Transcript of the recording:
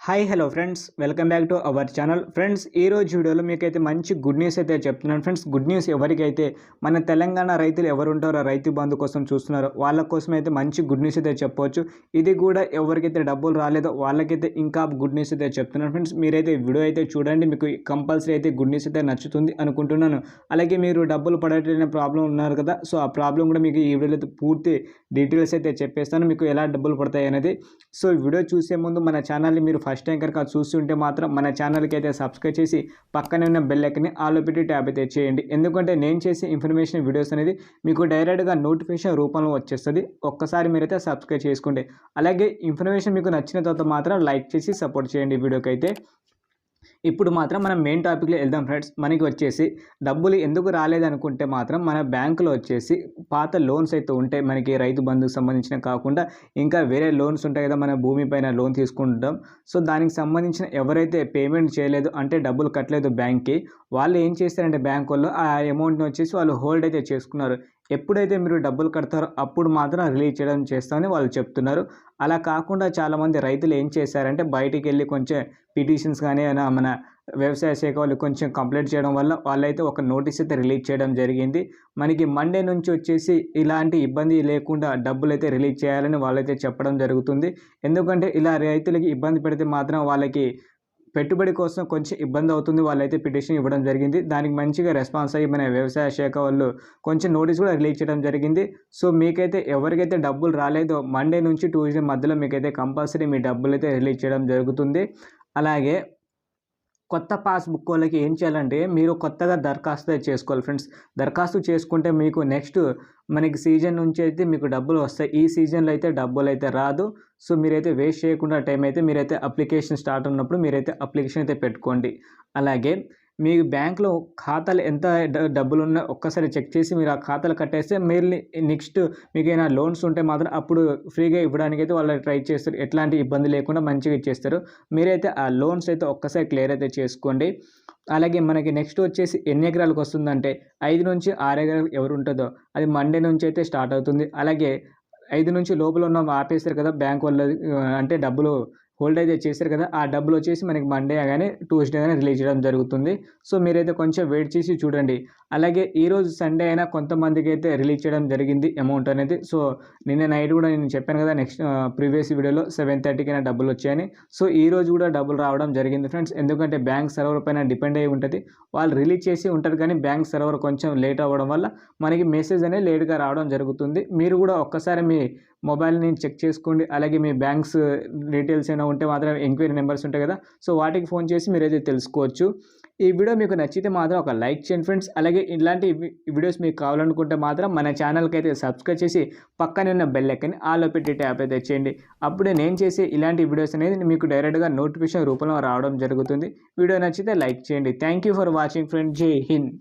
Hi hello friends, welcome back to our channel. Friends, ఈ రోజు వీడియోలో మీకైతే మంచి గుడ్ న్యూస్ అయితే చెప్తున్నాను. ఫ్రెండ్స్, గుడ్ న్యూస్ ఎవరికైతే మన తెలంగాణ రైతులు ఎవరు ఉంటారో రైతు బంధు కోసం చూస్తున్నారో వాళ్ళ కోసం అయితే మంచి గుడ్ న్యూస్ అయితే చెప్పవచ్చు. ఇది కూడా ఎవరికైతే డబ్బులు రాలేదో వాళ్ళకైతే ఇంకా గుడ్ న్యూస్ అయితే చెప్తున్నాను. ఫ్రెండ్స్, మీరైతే వీడియో అయితే చూడండి, మీకు కంపల్సరీ అయితే గుడ్ న్యూస్ అయితే నచ్చుతుంది అనుకుంటున్నాను. అలాగే మీరు డబ్బులు పడట్లేని ప్రాబ్లం ఉన్నారు కదా, సో ఆ ప్రాబ్లం కూడా మీకు ఈ వీడియోలో పూర్తి డీటెయిల్స్ అయితే చెప్పేస్తాను, మీకు ఎలా డబ్బులు పడతాయి అనేది. సో వీడియో చూసే ముందు మన ఛానల్ని మీరు ఫస్ట్ టైం కనుక చూస్తుంటే మాత్రం మన ఛానల్కి అయితే సబ్స్క్రైబ్ చేసి పక్కనే ఉన్న బెల్ ఐకాన్ని ఆల్ పెట్టి ట్యాప్ అయితే చేయండి. ఎందుకంటే నేను చేసే ఇన్ఫర్మేషన్ వీడియోస్ అనేది మీకు డైరెక్ట్గా నోటిఫికేషన్ రూపంలో వచ్చేస్తుంది. ఒక్కసారి మీరైతే సబ్స్క్రైబ్ చేసుకోండి. అలాగే ఇన్ఫర్మేషన్ మీకు నచ్చిన తర్వాత మాత్రం లైక్ చేసి సపోర్ట్ చేయండి వీడియోకి అయితే. ఇప్పుడు మాత్రం మనం మెయిన్ టాపిక్లో వెళ్దాం ఫ్రెండ్స్. మనకి వచ్చేసి డబ్బులు ఎందుకు రాలేదనుకుంటే మాత్రం మన బ్యాంకులో వచ్చేసి పాత లోన్స్ అయితే ఉంటాయి, మనకి రైతు బంధుకు సంబంధించిన కాకుండా ఇంకా వేరే లోన్స్ ఉంటాయి కదా, మన భూమి పైన లోన్ తీసుకుంటాం. సో దానికి సంబంధించిన ఎవరైతే పేమెంట్ చేయలేదు అంటే డబ్బులు కట్టలేదు బ్యాంక్కి, వాళ్ళు ఏం చేస్తారంటే బ్యాంక్ వాళ్ళు ఆ అమౌంట్ని వచ్చేసి వాళ్ళు హోల్డ్ అయితే చేసుకున్నారు. ఎప్పుడైతే మీరు డబ్బులు కడతారో అప్పుడు మాత్రం రిలీజ్ చేయడం చేస్తామని వాళ్ళు చెప్తున్నారు. అలా కాకుండా చాలామంది రైతులు ఏం చేశారంటే బయటికి వెళ్ళి కొంచెం పిటిషన్స్ కానీ మన వ్యవసాయ శాఖ వాళ్ళు కొంచెం కంప్లైంట్ చేయడం వల్ల వాళ్ళైతే ఒక నోటీస్ అయితే రిలీజ్ చేయడం జరిగింది. మనకి మండే నుంచి వచ్చేసి ఇలాంటి ఇబ్బంది లేకుండా డబ్బులు అయితే రిలీజ్ చేయాలని వాళ్ళైతే చెప్పడం జరుగుతుంది. ఎందుకంటే ఇలా రైతులకి ఇబ్బంది పెడితే మాత్రం వాళ్ళకి పెట్టుబడి కోసం కొంచెం ఇబ్బంది అవుతుంది. వాళ్ళైతే పిటిషన్ ఇవ్వడం జరిగింది. దానికి మంచిగా రెస్పాన్స్ అయ్యి మన వ్యవసాయ శాఖ వాళ్ళు కొంచెం నోటీస్ కూడా రిలీజ్ చేయడం జరిగింది. సో మీకైతే ఎవరికైతే డబ్బులు రాలేదో మండే నుంచి ట్యూస్డే మధ్యలో మీకైతే కంపల్సరీ మీ డబ్బులు అయితే రిలీజ్ చేయడం జరుగుతుంది. అలాగే కొత్త పాస్బుక్ వాళ్ళకి ఏం చేయాలంటే మీరు కొత్తగా దరఖాస్తు చేసుకోవాలి ఫ్రెండ్స్. దరఖాస్తు చేసుకుంటే మీకు నెక్స్ట్ మనకి సీజన్ నుంచి అయితే మీకు డబ్బులు వస్తాయి. ఈ సీజన్లో అయితే డబ్బులు అయితే రాదు. సో మీరైతే వేస్ట్ చేయకుండా టైం అయితే మీరైతే అప్లికేషన్ స్టార్ట్ ఉన్నప్పుడు మీరైతే అప్లికేషన్ అయితే పెట్టుకోండి. అలాగే మీ బ్యాంక్లో ఖాతాలు ఎంత డబ్బులు ఉన్నా ఒక్కసారి చెక్ చేసి మీరు ఆ ఖాతాలు కట్టేస్తే మీరు నెక్స్ట్ మీకు ఏమైనా లోన్స్ ఉంటే మాత్రం అప్పుడు ఫ్రీగా ఇవ్వడానికి అయితే వాళ్ళు ట్రై చేస్తారు. ఎట్లాంటి ఇబ్బంది లేకుండా మంచిగా ఇచ్చేస్తారు. మీరైతే ఆ లోన్స్ అయితే ఒక్కసారి క్లియర్ అయితే చేసుకోండి. అలాగే మనకి నెక్స్ట్ వచ్చేసి ఎన్ని ఎకరాలకు వస్తుందంటే 5 నుంచి 6 ఎకరాలు ఎవరు ఉంటుందో అది మండే నుంచి అయితే స్టార్ట్ అవుతుంది. అలాగే 5 నుంచి లోపల ఉన్న ఆపేస్తారు కదా బ్యాంక్ వాళ్ళు, అంటే డబ్బులు హోల్డ్ అయితే చేశారు కదా, ఆ డబ్బులు వచ్చేసి మనకి మండే కానీ ట్యూస్డే కానీ రిలీజ్ చేయడం జరుగుతుంది. సో మీరైతే కొంచెం వెయిట్ చేసి చూడండి. అలాగే ఈరోజు సండే అయినా కొంతమందికి అయితే రిలీజ్ చేయడం జరిగింది అమౌంట్ అనేది. సో నిన్న నైట్ కూడా నేను చెప్పాను కదా నెక్స్ట్ ప్రీవియస్ వీడియోలో 7:30కైనా డబ్బులు వచ్చాయని. సో ఈరోజు కూడా డబ్బులు రావడం జరిగింది ఫ్రెండ్స్. ఎందుకంటే బ్యాంక్ సర్వర్ పైన డిపెండ్ అయి ఉంటుంది. వాళ్ళు రిలీజ్ చేసి ఉంటారు కానీ బ్యాంక్ సర్వర్ కొంచెం లేట్ అవ్వడం వల్ల మనకి మెసేజ్ అనేది లేట్గా రావడం జరుగుతుంది. మీరు కూడా ఒక్కసారి మీ మొబైల్ని చెక్ చేసుకోండి. అలాగే మీ బ్యాంక్స్ డీటెయిల్స్ అయినా ఉంటే మాత్రం ఎంక్వైరీ నెంబర్స్ ఉంటాయి కదా, సో వాటికి ఫోన్ చేసి మీరైతే తెలుసుకోవచ్చు. ఈ వీడియో మీకు నచ్చితే మాత్రం ఒక లైక్ చేయండి ఫ్రెండ్స్. అలాగే ఇలాంటి వీడియోస్ మీకు కావాలనుకుంటే మాత్రం మన ఛానల్కి అయితే సబ్స్క్రైబ్ చేసి పక్కనే ఉన్న బెల్ ఐకాన్ని ఆల్లో పెట్టి ట్యాప్ అయితే చేయండి. అప్పుడే నేను చేసే ఇలాంటి వీడియోస్ అనేది మీకు డైరెక్ట్గా నోటిఫికేషన్ రూపంలో రావడం జరుగుతుంది. వీడియో నచ్చితే లైక్ చేయండి. Thank you for watching friends. జై హింద్.